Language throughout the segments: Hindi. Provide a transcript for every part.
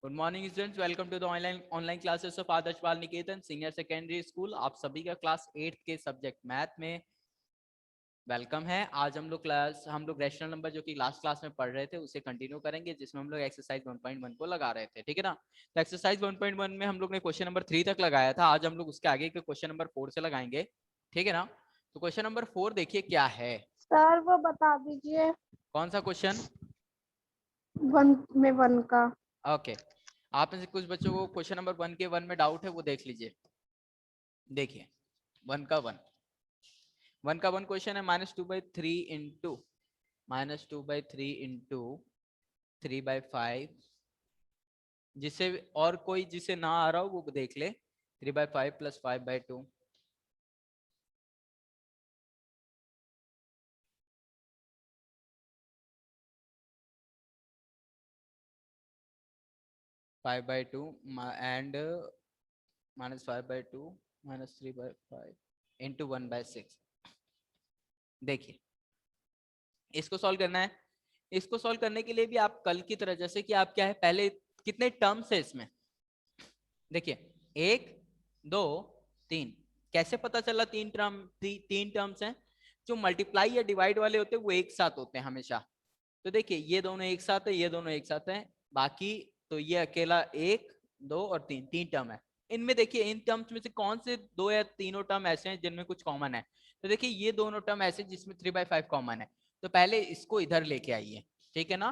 Good morning students, welcome to the online classes of Adarsh Bal Niketan senior secondary school. आप सभी का क्लास 8 के सब्जेक्ट मैथ में वेलकम है। आज हम लोग रैशनल नंबर जो कि लास्ट क्लास में पढ़ रहे थे उसे कंटिन्यू करेंगे, जिसमें हम लोग एक्सरसाइज 1.1 को लगा रहे थे। ठीक है ना। तो एक्सरसाइज 1.1 में हम लोग ने क्वेश्चन नंबर 3 तक लगाया था। आज हम लोग उसके आगे के क्वेश्चन नंबर 4 से लगाएंगे। ठीक है ना। तो क्वेश्चन नंबर 4 देखिए क्या है। सर वो बता दीजिए कौन सा क्वेश्चन? वन का। ओके, आप में से कुछ बच्चों को क्वेश्चन नंबर 1 के 1 में डाउट है, वो देख लीजिए। देखिए 1 का 1 क्वेश्चन है -2/3 3/5, जिसे और कोई जिसे ना आ रहा हो वो देख ले। 3/5 + 5/2 5/2 एंड -5/2 -3/5 इंटू 1/6। देखिए इसको सॉल्व करना है। इसको सॉल्व करने के लिए भी आप कल की तरह, जैसे कि आप क्या है, पहले कितने टर्म्स है इसमें, देखिए 1 2 3। कैसे पता चला तीन टर्म्स हैं? जो मल्टीप्लाई या डिवाइड वाले होते हैं वो एक साथ होते हैं हमेशा। तो देखिए ये दोनों एक साथ है, ये दोनों एक साथ है, बाकी तो ये अकेला 1 2 और 3 तीन टर्म है। इनमें देखिए इन टर्म्स में से कौन से दो या तीनों टर्म ऐसे हैं जिनमें कुछ कॉमन है। तो देखिए ये दोनों टर्म ऐसे जिसमें 3/5 कॉमन है। तो पहले इसको इधर लेके आइए। ठीक है ना।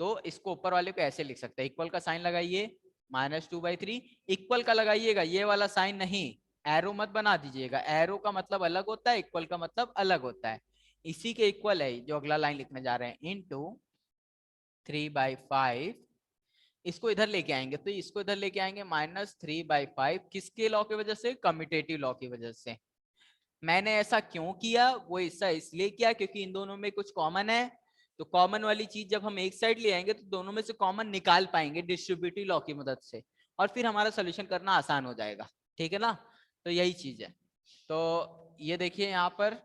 तो इसको ऊपर वाले को ऐसे लिख सकते हैं, इक्वल का साइन लगाइए, -2/3। इक्वल का लगाइएगा, ये वाला साइन नहीं, एरो मत बना दीजिएगा। एरो का मतलब अलग होता है, इक्वल का मतलब अलग होता है। इसी के इक्वल है जो अगला लाइन लिखने जा रहे हैं, इनटू 3/5। इसको इधर लेके आएंगे, तो इसको इधर लेके आएंगे -3/5। किसके लॉ की वजह से? कम्यूटेटिव लॉ की वजह से। मैंने ऐसा क्यों किया? वो ऐसा इसलिए किया क्योंकि इन दोनों में कुछ कॉमन है। तो कॉमन वाली चीज जब हम एक साइड ले आएंगे तो दोनों में से कॉमन निकाल पाएंगे डिस्ट्रीब्यूटिव लॉ की मदद से, और फिर हमारा सोल्यूशन करना आसान हो जाएगा। ठीक है ना। तो यही चीज है। तो ये देखिए यहाँ पर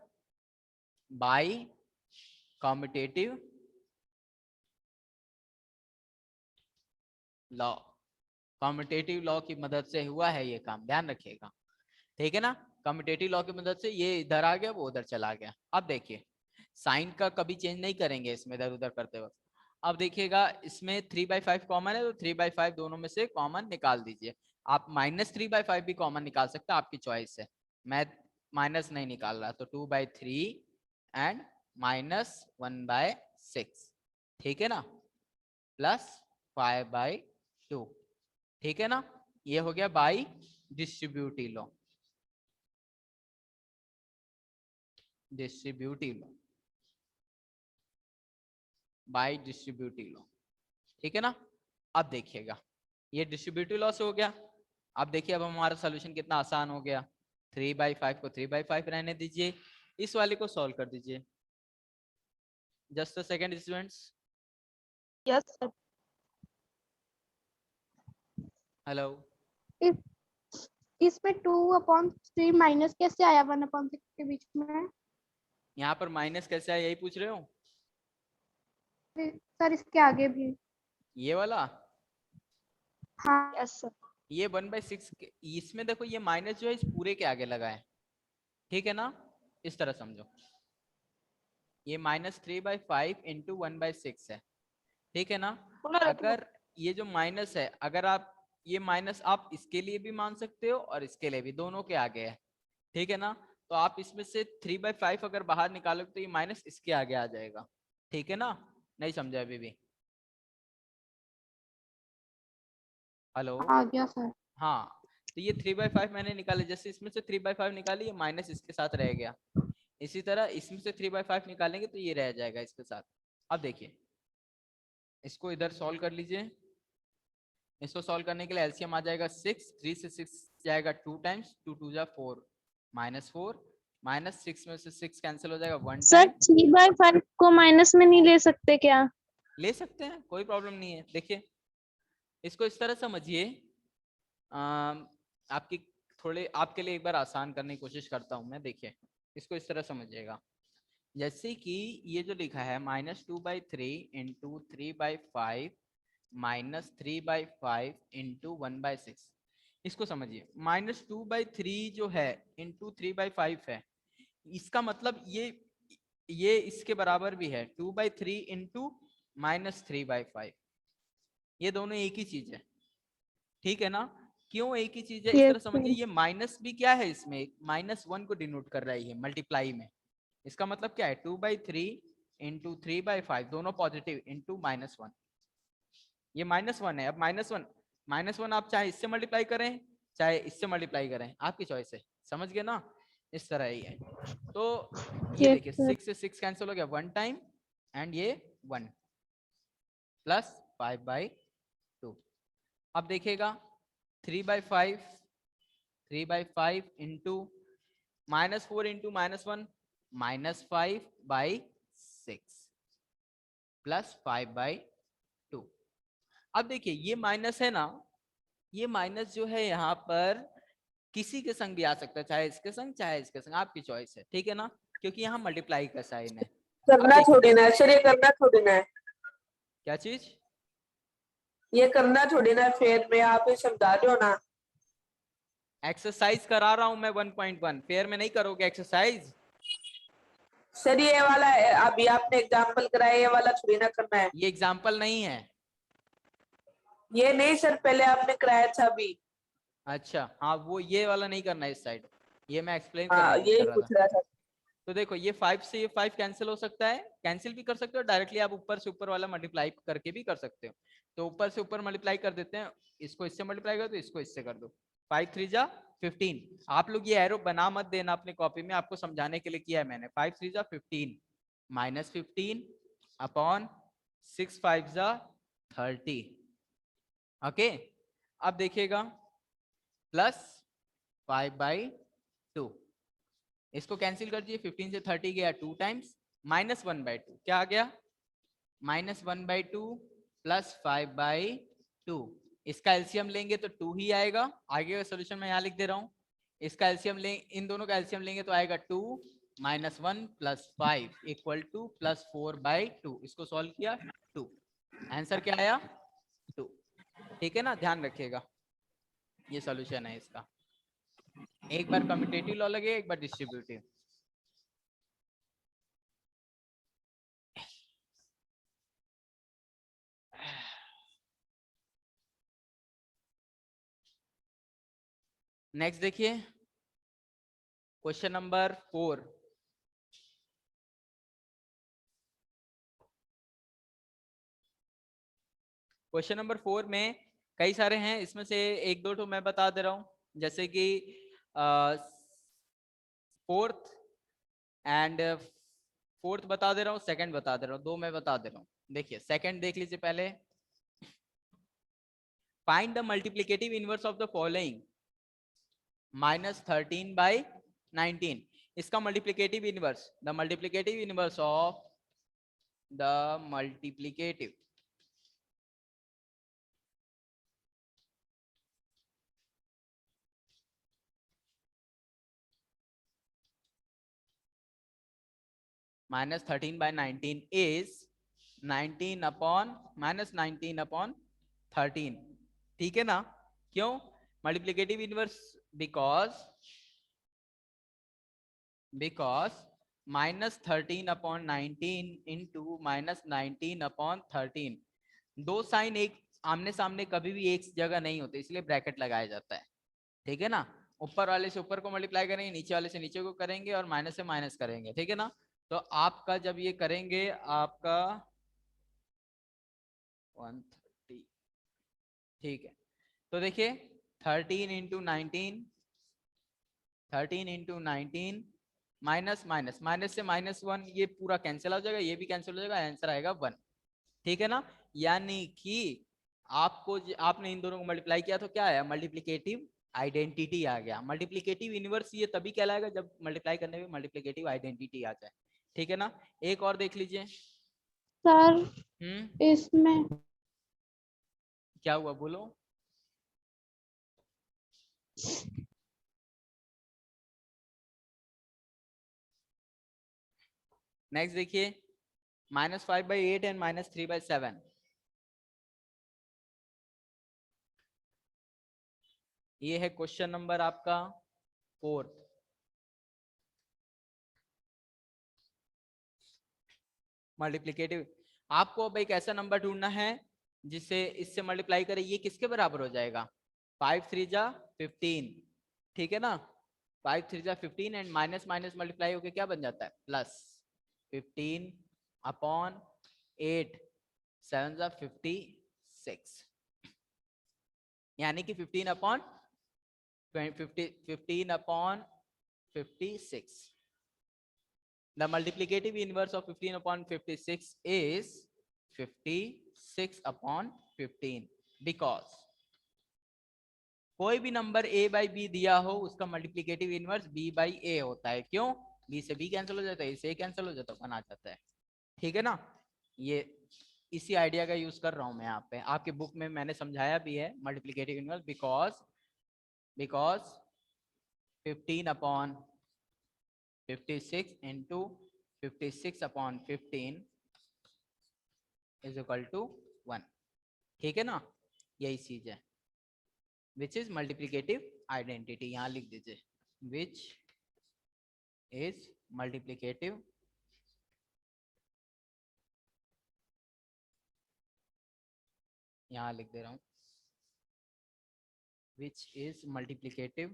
by commutative law, commutative law की मदद से हुआ है ये काम, ध्यान रखिएगा। ठीक है ना। कम्यूटेटिव लॉ की मदद से ये इधर आ गया, वो उधर चला गया। अब देखिए साइन का कभी चेंज नहीं करेंगे इसमें इधर उधर करते वक्त। अब देखिएगा इसमें 3/5 कॉमन है, तो 3/5 दोनों में से कॉमन निकाल दीजिए। आप -3/5 भी कॉमन निकाल सकते हैं, आपकी चॉइस है। मैं माइनस नहीं निकाल रहा, तो 2/3 एंड -1/6। ठीक है ना, प्लस 5/2। ठीक है ना। ये हो गया by distributive law, distributive law, by distributive law. ठीक है ना। अब देखिएगा ये डिस्ट्रीब्यूटिव लॉ से हो गया। अब देखिए अब हमारा सोल्यूशन कितना आसान हो गया। 3/5 को 3/5 रहने दीजिए, इस वाले को सॉल्व कर दीजिए। Just a second students. Yes sir. Hello. इस इसमें 2/3 माइनस कैसे आया 1/6 के बीच में? यहाँ पर माइनस कैसे है, यही पूछ रहे हो? सर इसके आगे भी। ये वाला, हाँ यस सर। ये 1/6 इसमें देखो ये माइनस जो है इस पूरे के आगे लगा है। ठीक है ना। इस तरह समझो, ये -3/5 इंटू 1/6 है। ठीक है ना। अगर ये जो माइनस है, अगर आप ये माइनस आप इसके लिए भी मान सकते हो और इसके लिए भी, दोनों के आगे है। ठीक है ना। तो आप इसमें से 3/5 अगर बाहर निकालोगे तो ये माइनस इसके आगे आ जाएगा। ठीक है ना। नहीं समझा अभी भी? हेलो। आ गया सर। हाँ, तो ये 3/5 मैंने निकाले, जैसे इसमें से 3/5 निकाली, ये माइनस इसके साथ रह गया। इसी तरह इसमें से 3/5 निकालेंगे तो ये रह जाएगा इसके साथ। अब देखिए इसको इधर सॉल्व कर लीजिए। इसको सॉल्व करने के लिए एलसीएम आ जाएगा 6, 3 से 6 जाएगा 2 टाइम्स, 2 2 जा 4, -4, -6 में से 6 कैंसिल हो जाएगा 1 सर टाइम। 3/5 को माइनस में नहीं ले सकते क्या? ले सकते हैं, कोई प्रॉब्लम नहीं है। देखिए इसको इस तरह समझिए, आपकी थोड़े आपके लिए एक बार आसान करने की कोशिश करता हूं मैं। देखिए इसको इस तरह समझिएगा, जैसे कि ये जो लिखा है -2/3 इंटू 3/5 -3/5 इंटू 1/6। इसको समझिए, -2/3 जो है इंटू 3/5 है, इसका मतलब ये इसके बराबर भी है 2/3 इंटू -3/5। ये दोनों एक ही चीज है, ठीक है ना। क्यों एक ही चीज है, इस तरह यस समझिए, सर। ये माइनस भी क्या है, इसमें -1 को डिनोट कर रहा है ये मल्टीप्लाई में। इसका मतलब क्या है, 2/3 इंटू 3/5 दोनों पॉजिटिव इंटू -1। ये -1 है। अब -1 आप चाहे इससे मल्टीप्लाई करें चाहे इससे मल्टीप्लाई करें, आपकी चॉइस है। समझ गए ना, इस तरह ही है। तो ये यस देखिए सर। 6 से 6 कैंसिल हो गया 1 टाइम, एंड ये 1 प्लस 5/2। अब देखिएगा 3/5 इंटू -4 इंटू -1 -5/6 प्लस 5/2। अब देखिए ये माइनस है ना, ये माइनस जो है यहाँ पर किसी के संग भी आ सकता है, चाहे इसके संग चाहे इसके संग, आपकी चॉइस है, ठीक है ना, क्योंकि यहाँ मल्टीप्लाई का साइन है। अब करना देखिए थोड़ी ना है सर, ये करना थोड़ी ना है, क्या चीज, ये करना थोड़ी ना है, फेयर में आप ही समझा रहे हो ना। एक्सरसाइज करा रहा हूं मैं 1.1, फेयर में नहीं करोगे एक्सरसाइज। सर ये वाला है, अभी आपने एग्जांपल कराया, ये वाला थोड़ी ना करना है। ये एग्जाम्पल नहीं है। ये नहीं सर, पहले आपने कराया था अभी। अच्छा हाँ, वो ये वाला नहीं करना है इस साइड, ये मैं एक्सप्लेन हाँ कर यही रहा था। पूछ रहा था। तो देखो ये 5 से ये 5 कैंसिल हो सकता है, कैंसिल भी कर सकते हो, डायरेक्टली आप ऊपर से ऊपर वाला मल्टीप्लाई करके भी कर सकते हो। तो ऊपर से ऊपर मल्टीप्लाई कर देते हैं, इसको इससे मल्टीप्लाई कर दो, इसको इससे कर दो। 5 3 जा 15। आप लोग ये एरो बना मत देना अपनी कॉपी में, आपको समझाने के लिए किया है मैंने। 5 3 जा 15 -15 अपॉन 6 5 जा 30। ओके, अब देखिएगा प्लस 5/2, इसको कैंसिल कर दिए, 15 से 30 गया 2 टाइम्स, -1/2 क्या आ गया, -1/2 प्लस 5/2। इसका एलसीएम लेंगे तो 2 ही आएगा। आगे का सोल्यूशन मैं यहाँ लिख दे रहा हूँ। इसका एलसीएम ले, इन दोनों का एलसीएम लेंगे तो आएगा 2 -1 प्लस 5 इक्वल टू प्लस 4/2। इसको सॉल्व किया 2, आंसर क्या आया 2। ठीक है ना, ध्यान रखिएगा, ये सोल्यूशन है इसका। एक बार कम्यूटेटिव लॉ लगे, एक बार डिस्ट्रीब्यूटिव। नेक्स्ट देखिए क्वेश्चन नंबर 4। क्वेश्चन नंबर 4 में कई सारे हैं, इसमें से एक दो तो मैं बता दे रहा हूं, जैसे कि फोर्थ बता दे रहा हूँ, सेकंड बता दे रहा हूँ, दो मैं बता दे रहा हूँ। देखिए सेकंड देख लीजिए पहले। Find the multiplicative inverse of the following -13/19। इसका multiplicative inverse, the multiplicative inverse of the multiplicative -13/19 is 19/13। ठीक है ना, क्यों मल्टीप्लिकेटिव इनवर्स, बिकॉज -13/19 इंटू -19/13, दो साइन एक आमने सामने कभी भी एक जगह नहीं होते, इसलिए ब्रैकेट लगाया जाता है। ठीक है ना, ऊपर वाले से ऊपर को मल्टीप्लाई करेंगे, नीचे वाले से नीचे को करेंगे, और माइनस से माइनस करेंगे। ठीक है ना, तो आपका जब ये करेंगे आपका 130। ठीक है, तो देखिए 13 इंटू 19 माइनस माइनस माइनस से -1, ये पूरा कैंसिल हो जाएगा, ये भी कैंसिल हो जाएगा, आंसर आएगा 1। ठीक है ना, यानी कि आपने इन दोनों को मल्टीप्लाई किया तो क्या आया, मल्टीप्लिकेटिव आइडेंटिटी आ गया। मल्टीप्लिकेटिव इनवर्स ये तभी कहलाएगा जब मल्टीप्लाई करने में मल्टीप्लिकेटिव आइडेंटिटी आ जाए। ठीक है ना, एक और देख लीजिए। सर इसमें क्या हुआ, बोलो। नेक्स्ट देखिए -5/8 एंड -3/7। ये है क्वेश्चन नंबर आपका 4। मल्टीप्लिकेटिव, आपको अब एक ऐसा नंबर ढूंढना है जिसे इससे मल्टीप्लाई करे, ये किसके बराबर हो जाएगा? 5 3 जा 15, ठीक है ना? 5 3 जा 15 एंड माइनस माइनस मल्टीप्लाई होके क्या बन जाता है? प्लस 15 अपॉन 8 7 जा 56, यानी कि 15 upon 15 upon 56. The multiplicative inverse of 15 upon 56 is 56 upon 15 because कोई भी नंबर a by b दिया हो उसका multiplicative inverse b by a होता है। क्यों? b से b कैंसिल हो जाता है, a से a कैंसिल हो जाता है, 1 आ जाता है। ठीक है ना? ये इसी आइडिया का यूज कर रहा हूं मैं यहाँ पे। आपके बुक में मैंने समझाया भी है multiplicative inverse, because 15 upon 56 into 56 upon 15 is equal to 1। ठीक है ना? यही चीज है, which is multiplicative identity। यहां लिख दीजिए which is multiplicative यहां लिख दे रहा हूं which is multiplicative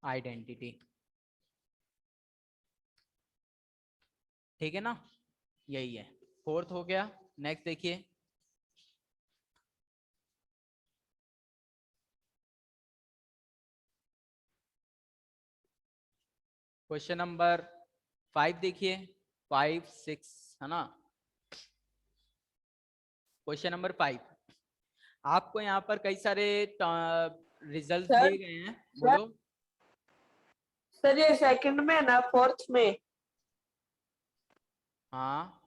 identity। ठीक है ना? यही है। 4th हो गया। नेक्स्ट देखिए, क्वेश्चन नंबर 5 देखिए, 5 6 है ना? क्वेश्चन नंबर 5, आपको यहाँ पर कई सारे रिजल्ट सर, दिए गए हैं। बोलो। सर ये सेकंड में ना, 4th में हाँ,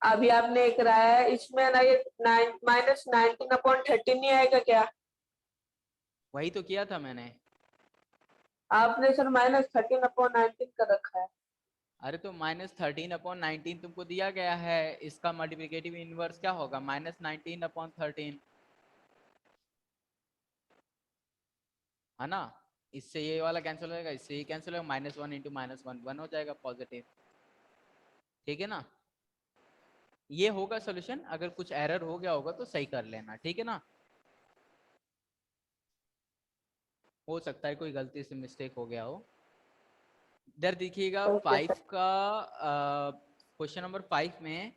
अभी आपने कराया है, इसमें ना ये -19/13 नहीं आएगा क्या? वही तो किया था मैंने। आपने सर -13/19 कर रखा है। अरे तो -13/19 तुमको दिया गया है, इसका मल्टीप्लिकेटिव इनवर्स क्या होगा? -19/13 है ना? इससे ये वाला कैंसिल हो जाएगा, इससे ये कैंसिल होगा, -1 इंटू -1 1 हो जाएगा पॉजिटिव। ठीक है ना? ये होगा सोल्यूशन। अगर कुछ एरर हो गया होगा तो सही कर लेना, ठीक है ना? हो सकता है कोई गलती से मिस्टेक हो गया हो। इधर देखिएगा, ओके 5 सर। का क्वेश्चन नंबर 5 में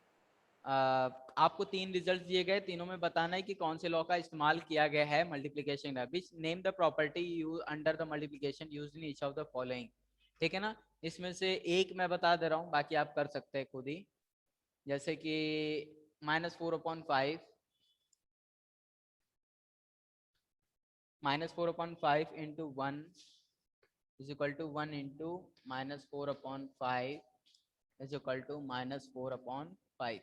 आपको 3 रिजल्ट दिए गए, तीनों में बताना है कि कौन से लॉ का इस्तेमाल किया गया है मल्टीप्लिकेशन में। Which name the property use under the multiplication used in each of the following. ठीक है ना? इसमें से एक मैं बता दे रहा हूँ, बाकी आप कर सकते हैं खुद ही। जैसे कि -4/5 -4/5 into 1 is equal to 1 into -4/5 is equal to -4/5।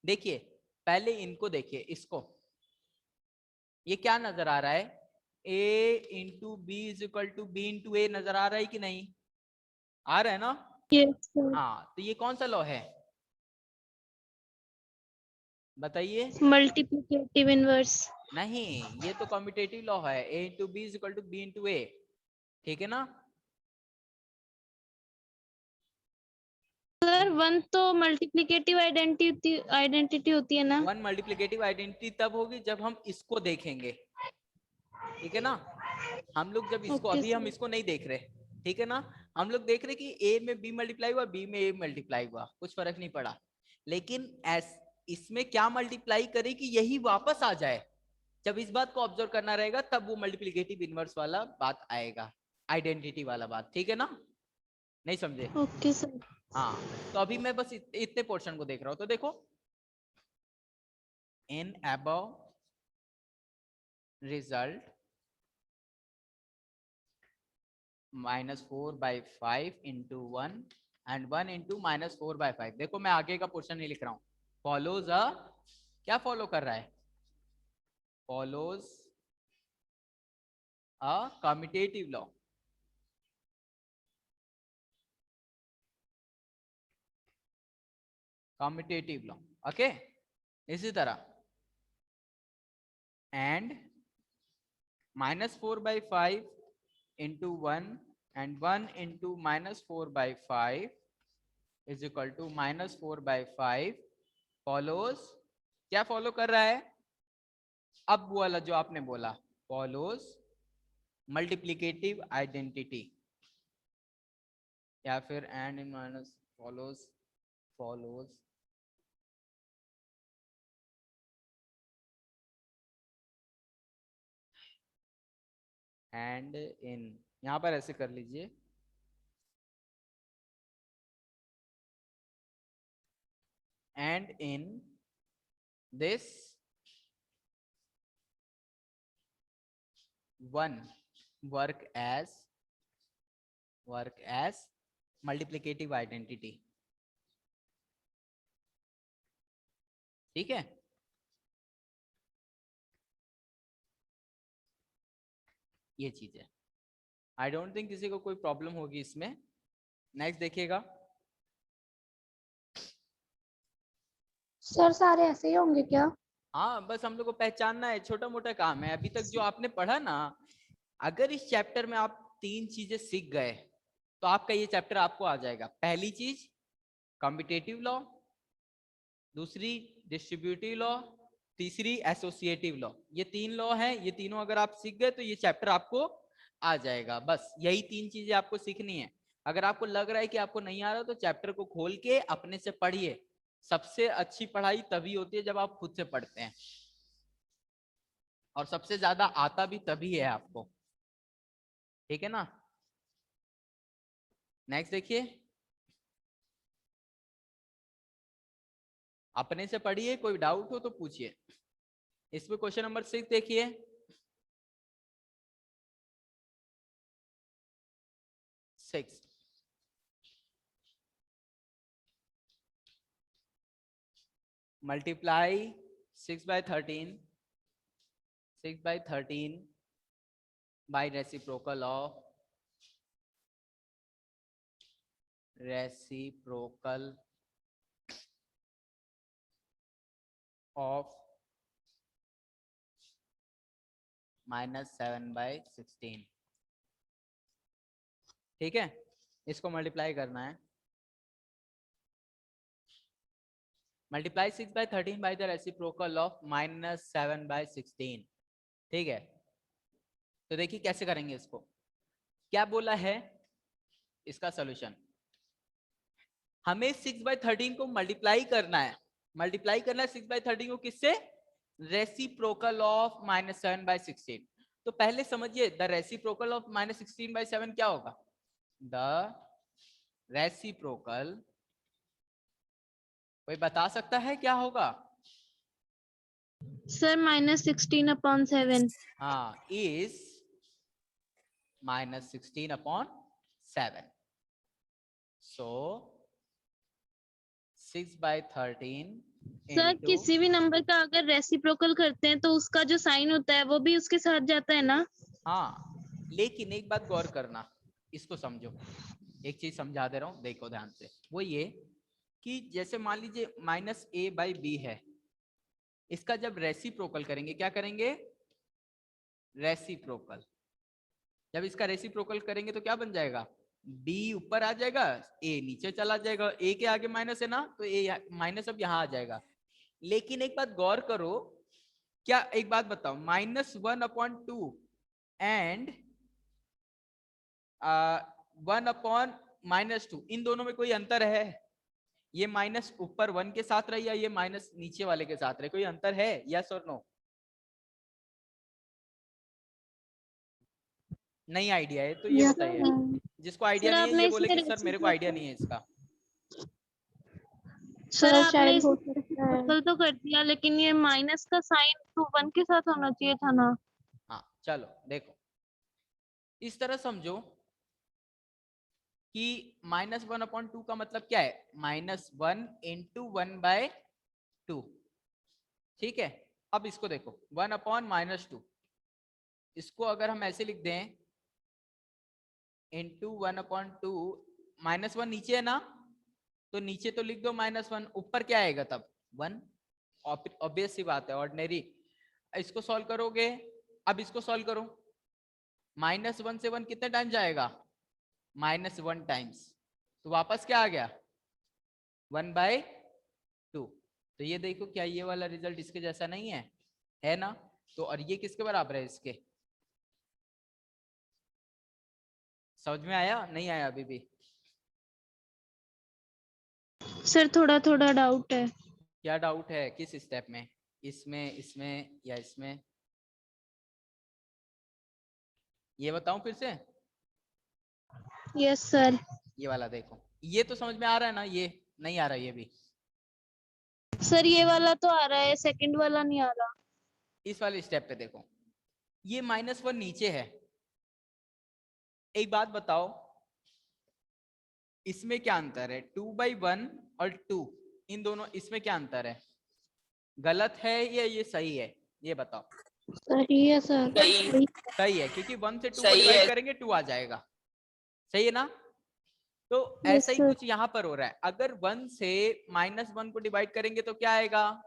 देखिए, पहले इनको देखिए, इसको, ये क्या नजर आ रहा है? a into B is equal to B into A नजर आ रहा है कि नहीं? आ रहा है ना? Yes sir. हाँ, तो ये कौन सा लॉ है बताइए? Multiplicative inverse. नहीं, ये तो कम्यूटेटिव लॉ है, a into B is equal to B into A. ठीक है ना? सर 1 तो मल्टीप्लिकेटिव आइडेंटिटी होती है ना? 1 मल्टीप्लिकेटिव आइडेंटिटी तब होगी जब हम इसको देखेंगे। ठीक है ना? हम लोग जब इसको, ओके अभी हम सर। इसको नहीं देख रहे, ठीक है ना? हम लोग देख रहे कि a में b मल्टीप्लाई हुआ, b में a मल्टीप्लाई हुआ, कुछ फर्क नहीं पड़ा। लेकिन इसमें क्या मल्टीप्लाई करे कि यही वापस आ जाए, जब इस बात को ऑब्जर्व करना रहेगा तब वो मल्टीप्लिकेटिव इनवर्स वाला बात आएगा, आइडेंटिटी वाला बात। ठीक है ना? नहीं समझे? Okay sir. हाँ, तो अभी मैं बस इतने पोर्शन को देख रहा हूं। तो देखो, in above result -4/5 into 1 and 1 into -4/5। देखो, मैं आगे का पोर्शन नहीं लिख रहा हूं। फॉलोज अ, क्या फॉलो कर रहा है? Follows a commutative law. Commutative law, okay? इसी तरह and -4/5 into 1 and 1 into -4/5 is equal to -4/5 follows, क्या फॉलो कर रहा है? अब वो वाला जो आपने बोला, follows मल्टीप्लिकेटिव आइडेंटिटी, या फिर and in minus follows and in, यहां पर ऐसे कर लीजिए, and in this one work as multiplicative identity. ठीक है, ये चीज है। आई डोंट थिंक किसी को कोई प्रॉब्लम होगी इसमें। नेक्स्ट देखिएगा। सर सारे ऐसे ही होंगे क्या? हाँ, बस हम लोग को पहचानना है, छोटा मोटा काम है। अभी तक जो आपने पढ़ा ना, अगर इस चैप्टर में आप 3 चीजें सीख गए तो आपका ये चैप्टर आपको आ जाएगा। पहली चीज कॉम्पिटेटिव लॉ, दूसरी डिस्ट्रीब्यूटिव लॉ, तीसरी एसोसिएटिव लॉ। ये 3 लॉ हैं, ये तीनों अगर आप सीख गए तो ये चैप्टर आपको आ जाएगा। बस यही 3 चीजें आपको सीखनी है। अगर आपको लग रहा है कि आपको नहीं आ रहा तो चैप्टर को खोल के अपने से पढ़िए। सबसे अच्छी पढ़ाई तभी होती है जब आप खुद से पढ़ते हैं, और सबसे ज्यादा आता भी तभी है आपको। ठीक है ना? नेक्स्ट देखिए, अपने से पढ़िए, कोई डाउट हो तो पूछिए। इसमें क्वेश्चन नंबर 6 देखिए। Multiply 6/13 by reciprocal of -7/16। ठीक है, इसको मल्टीप्लाई करना है। Multiply 6/13 by the reciprocal of -7/16। ठीक है, तो देखिए कैसे करेंगे इसको। क्या बोला है इसका सॉल्यूशन? हमें 6/13 को मल्टीप्लाई करना है। मल्टीप्लाई करना है 6/13 को किससे? Reciprocal of -7/16। तो पहले समझिए, द रेसिप्रोकल ऑफ -16/7 क्या होगा? द रेसिप्रोकल, कोई बता सकता है क्या होगा? सर -16/7। हाँ, इज -16/7। सो 6/13 सर into, किसी भी नंबर का अगर रेसिप्रोकल करते हैं तो उसका जो साइन होता है वो भी उसके साथ जाता है ना? हाँ, लेकिन एक बात गौर करना, इसको समझो। एक चीज समझा दे रहा हूं, देखो ध्यान से। वो ये कि जैसे मान लीजिए -a/b है, इसका जब रेसिप्रोकल करेंगे, क्या करेंगे? रेसिप्रोकल। जब इसका रेसिप्रोकल करेंगे तो क्या बन जाएगा? b ऊपर आ जाएगा, a नीचे चला जाएगा। a के आगे माइनस है ना, तो a माइनस अब यहाँ आ जाएगा। लेकिन एक बात गौर करो, क्या, एक बात बताओ, -1/2 एंड 1/-2, इन दोनों में कोई अंतर है? ये माइनस ऊपर 1 के साथ रहे या ये माइनस नीचे वाले के साथ रहे? कोई अंतर है? यस और नो? नहीं आइडिया है तो ये बताइए। जिसको आइडिया सर नहीं है आपने ये बोले इसमें कि सर मेरे को आइडिया नहीं है इसका। सर सर आपने शायद हो इसमें सकता है। रेसिप्रोकल तो कर दिया, लेकिन ये माइनस का साइन तो 1 के साथ होना चाहिए था ना? हाँ चलो देखो, इस तरह समझो कि -1/2 का मतलब क्या है? -1 into 1/2। ठीक है, अब इसको देखो, 1/-2, इसको अगर हम ऐसे लिख दें इंटू 1/2, -1 नीचे है ना, तो नीचे तो लिख दो -1, ऊपर क्या आएगा तब? 1। ऑब्वियस सी बात है, ऑर्डिनरी। इसको सॉल्व करोगे, अब इसको सॉल्व करो, -1 से 1 कितने टाइम जाएगा, -1 टाइम्स, तो वापस क्या आ गया 1/2। तो ये देखो क्या ये वाला रिजल्ट इसके जैसा नहीं है ना। तो और ये किसके बराबर है इसके, समझ में आया नहीं आया अभी भी? सर थोड़ा थोड़ा डाउट है। क्या डाउट है, किस स्टेप में, इसमें इसमें या इसमें, ये बताऊं फिर से? Yes sir. ये वाला देखो, ये तो समझ में आ रहा है ना, ये नहीं आ रहा ये भी? सर ये वाला तो आ रहा है, सेकंड वाला नहीं आ रहा। इस वाले स्टेप पे देखो, ये -1 नीचे है। एक बात बताओ, इसमें क्या अंतर है, 2/1 और 2, इन दोनों, इसमें क्या अंतर है, गलत है या ये सही है, ये बताओ? सही है सर। सही। सही है, क्योंकि 1 से 2 को सही डिवाइड है। करेंगे 2 आ जाएगा, सही है ना। तो यस ऐसा ही सर। कुछ यहाँ पर हो रहा है, अगर 1 से -1 को डिवाइड करेंगे तो क्या आएगा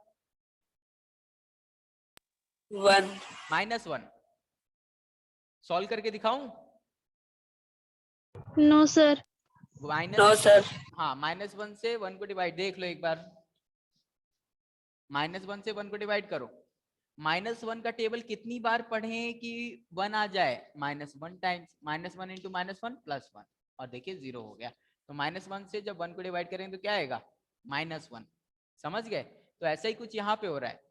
1। -1। सॉल्व करके दिखाऊं? No sir. No sir. हाँ, -1 से 1 को डिवाइड, देख लो एक बार, -1 से 1 को डिवाइड करो, -1 का टेबल कितनी बार पढ़े कि 1 आ जाए, -1 टाइम्स, -1 इंटू -1 +1, और देखिए 0 हो गया। तो -1 से जब 1 को डिवाइड करेंगे तो क्या आएगा -1, समझ गए। तो ऐसा ही कुछ यहाँ पे हो रहा है।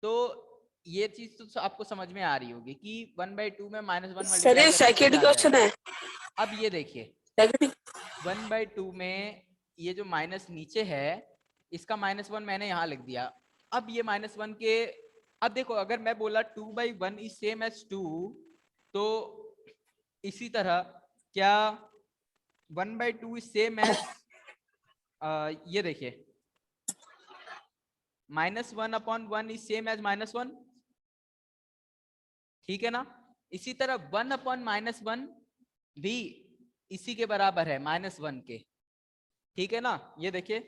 तो ये चीज तो आपको समझ में आ रही होगी कि 1/2 में -1 सर ये मल्टीप्लाई सेकंड क्वेश्चन है। अब ये देखिए, सेकंड 1/2 में ये जो माइनस नीचे है, इसका -1 मैंने यहाँ लिख दिया। अब ये -1 के, अब देखो अगर मैं बोला 2/1 इज सेम एज 2, तो इसी तरह क्या 1/2 इज सेम एज, ये देखिए -1/1 इज सेम एज -1, ठीक है ना। इसी तरह 1/-1 भी इसी के बराबर है -1 के, ठीक है ना। ये देखिए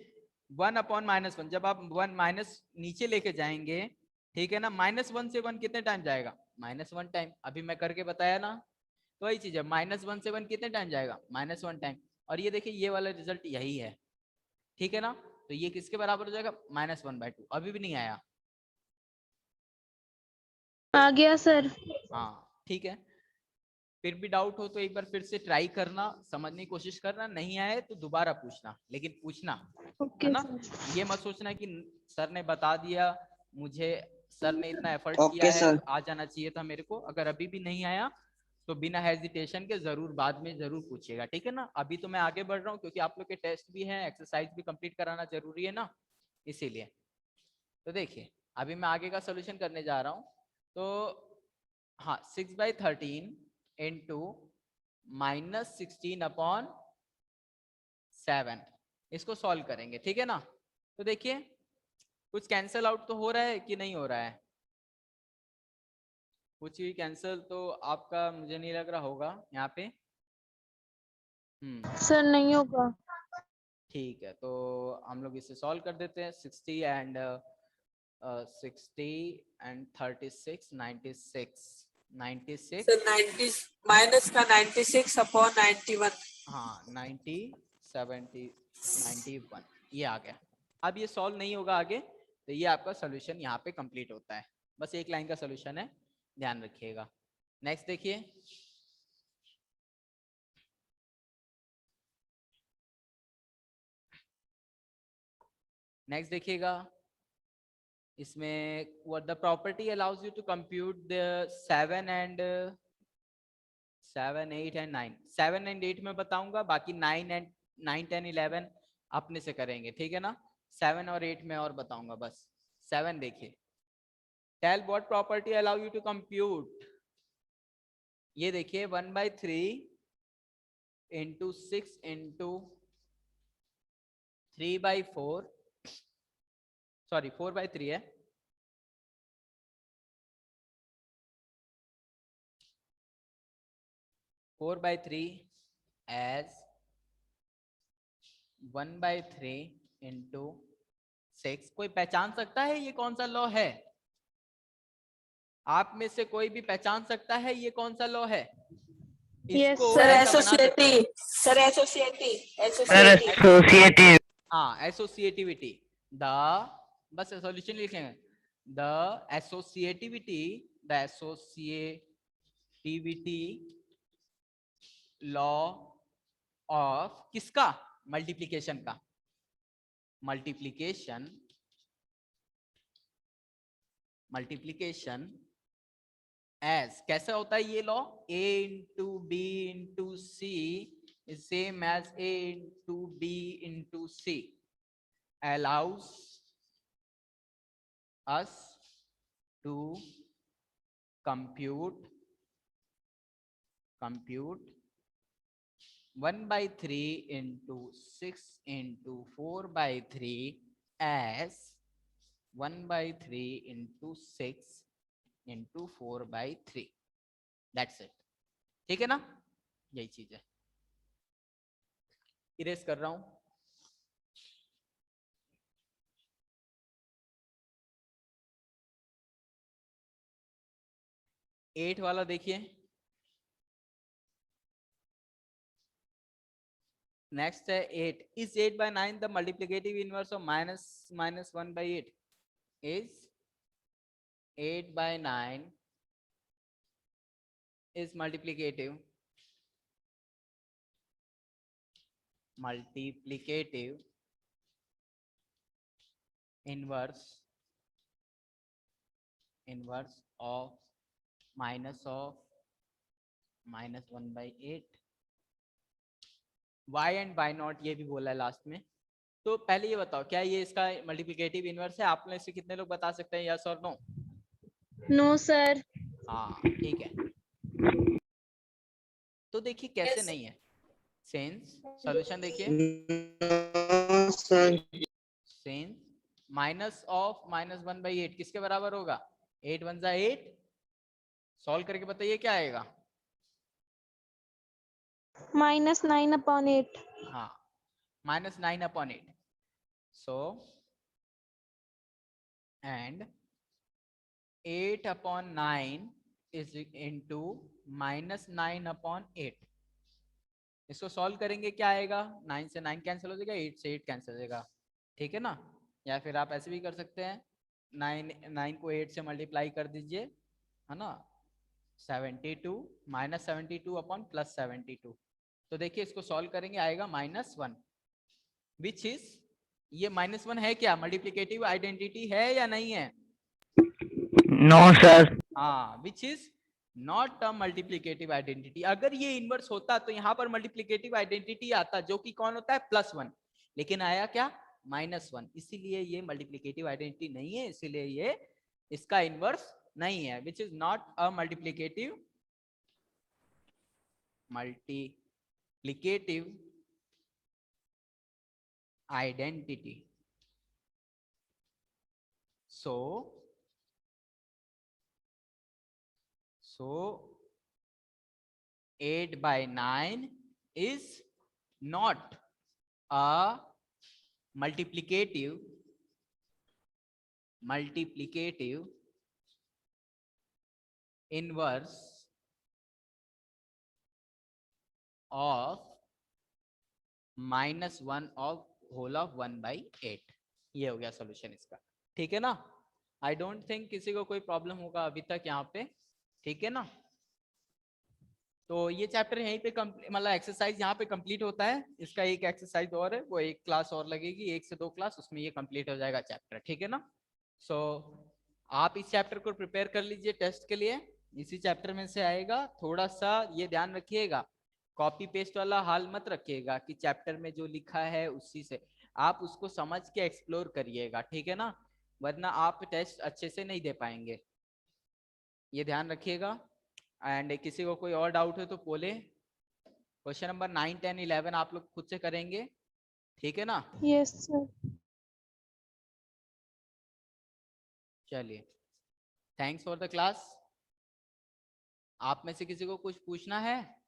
1/-1, जब आप 1 माइनस नीचे लेके जाएंगे, ठीक है ना, -1 से 1 कितने टाइम जाएगा -1 टाइम, अभी मैं करके बताया ना। तो वही चीज है, -1 से 1 कितने टाइम जाएगा -1 टाइम। और ये देखिए ये वाला रिजल्ट यही है, ठीक है ना। तो ये किसके बराबर हो जाएगा -1/2, अभी भी नहीं आया? आ गया सर। हाँ ठीक है। फिर भी डाउट हो तो एक बार फिर से ट्राई करना, समझने की कोशिश करना, नहीं आए तो दोबारा पूछना, लेकिन पूछना, है ओके ना। सर। ये मत सोचना कि सर ने बता दिया मुझे, सर ने इतना एफर्ट किया ओके है सर। तो आ जाना चाहिए था मेरे को। अगर अभी भी नहीं आया तो बिना हेजिटेशन के जरूर बाद में जरूर पूछिएगा, ठीक है ना। अभी तो मैं आगे बढ़ रहा हूँ क्योंकि आप लोग के टेस्ट भी हैं, एक्सरसाइज भी कंप्लीट कराना जरूरी है ना, इसीलिए। तो देखिए अभी मैं आगे का सोल्यूशन करने जा रहा हूँ। तो हाँ, 6/13 इंटू -16/7, इसको सॉल्व करेंगे, ठीक है ना। तो देखिए कुछ कैंसल आउट तो हो रहा है कि नहीं हो रहा है, कुछ भी कैंसल तो आपका मुझे नहीं लग रहा होगा यहाँ पे। सर नहीं होगा। ठीक है, तो हम लोग इसे सॉल्व कर देते हैं। 60 एंड 36 96 सर 90 माइनस का 96/91। हाँ 90 70 91 ये आ गया। अब ये सॉल्व नहीं होगा आगे, तो ये आपका सोल्यूशन यहाँ पे कंप्लीट होता है। बस एक लाइन का सोल्यूशन है, ध्यान रखिएगा। नेक्स्ट देखिए, नेक्स्ट देखिएगा, इसमें what the property allows you to compute the 7 and 7 8 and 9, 7 and 8 में बताऊंगा, बाकी 9 and 9 10 11 अपने से करेंगे, ठीक है ना। 7 और 8 में और बताऊंगा बस। 7 देखिए, tell what property allow you to compute, ये देखिए 1/3 इंटू 6 इंटू 3/4, सॉरी 4/3 है, 4/3 as 1/3 इंटू 6। कोई पहचान सकता है ये कौन सा लॉ है? आप में से कोई भी पहचान सकता है ये कौन सा लॉ है? इसको सर ऐसा बना सकते हैं। सर एसोसिएटिव हाँ, एसोसिएटिविटी। द बस सॉल्यूशन लिखेंगे। द एसोसिएटिविटी लॉ ऑफ किसका? मल्टीप्लिकेशन का। मल्टीप्लिकेशन एज कैसा होता है ये लॉ? a into b into c is same as a into b into c allows us to compute 1/3 into 6 into 4/3 as 1/3 into 6 into 4/3। That's it। ठीक है ना? यही चीज है। इरेज कर रहा हूं। एट वाला देखिए। नेक्स्ट है 8। Is 8/9 the multiplicative inverse of -1/8? Is 8/9 is multiplicative inverse of -1/8। y and y not ये भी बोला है लास्ट में। तो पहले ये बताओ क्या ये इसका मल्टीप्लिकेटिव इनवर्स है? आप में से कितने लोग बता सकते हैं यस और नो? No sir. हाँ ठीक है। तो देखिए कैसे नहीं है। सेंस सॉल्यूशन देखिए। सेंस माइनस ऑफ -1/8 किसके बराबर होगा? 8 1 8। सॉल्व करके बताइए क्या आएगा? -9/8। हाँ, -9/8। So and 8/9 is into -9/8। इसको सॉल्व करेंगे क्या आएगा? 9 से 9 कैंसिल हो जाएगा, 8 से 8 कैंसिल हो जाएगा। ठीक है ना? या फिर आप ऐसे भी कर सकते हैं, 9 को 8 से मल्टीप्लाई कर दीजिए, है ना? 72 -72/+72। तो देखिए इसको सॉल्व करेंगे आएगा -1, विच इज ये -1 है क्या? मल्टीप्लिकेटिव आइडेंटिटी है या नहीं है? No sir. हाँ, which is not a multiplicative identity. अगर ये इनवर्स होता तो यहाँ पर मल्टीप्लिकेटिव आइडेंटिटी आता जो कि कौन होता है? +1। लेकिन आया क्या? -1। इसीलिए ये मल्टीप्लिकेटिव आइडेंटिटी नहीं है, इसीलिए ये इसका इनवर्स नहीं है, विच is not a multiplicative identity. So 8/9 is not a multiplicative inverse of -1 of whole of 1/8। ये हो गया सॉल्यूशन इसका। ठीक है ना? आई डोंट थिंक किसी को कोई प्रॉब्लम होगा अभी तक यहाँ पे। ठीक है ना? तो ये चैप्टर यहीं पे मतलब एक्सरसाइज यहाँ पे कंप्लीट होता है। इसका एक एक्सरसाइज और है, वो एक क्लास और लगेगी, 1 से 2 क्लास, उसमें ये कंप्लीट हो जाएगा चैप्टर। ठीक है ना? सो आप इस चैप्टर को प्रिपेयर कर लीजिए टेस्ट के लिए। इसी चैप्टर में से आएगा। थोड़ा सा ये ध्यान रखिएगा, कॉपी पेस्ट वाला हाल मत रखिएगा कि चैप्टर में जो लिखा है उसी से, आप उसको समझ के एक्सप्लोर करिएगा। ठीक है ना? वरना आप टेस्ट अच्छे से नहीं दे पाएंगे, ये ध्यान रखिएगा। एंड किसी को कोई और डाउट है तो बोले। क्वेश्चन नंबर 9 10 11 आप लोग खुद से करेंगे। ठीक है ना? Yes sir. चलिए, थैंक्स फॉर द क्लास। आप में से किसी को कुछ पूछना है?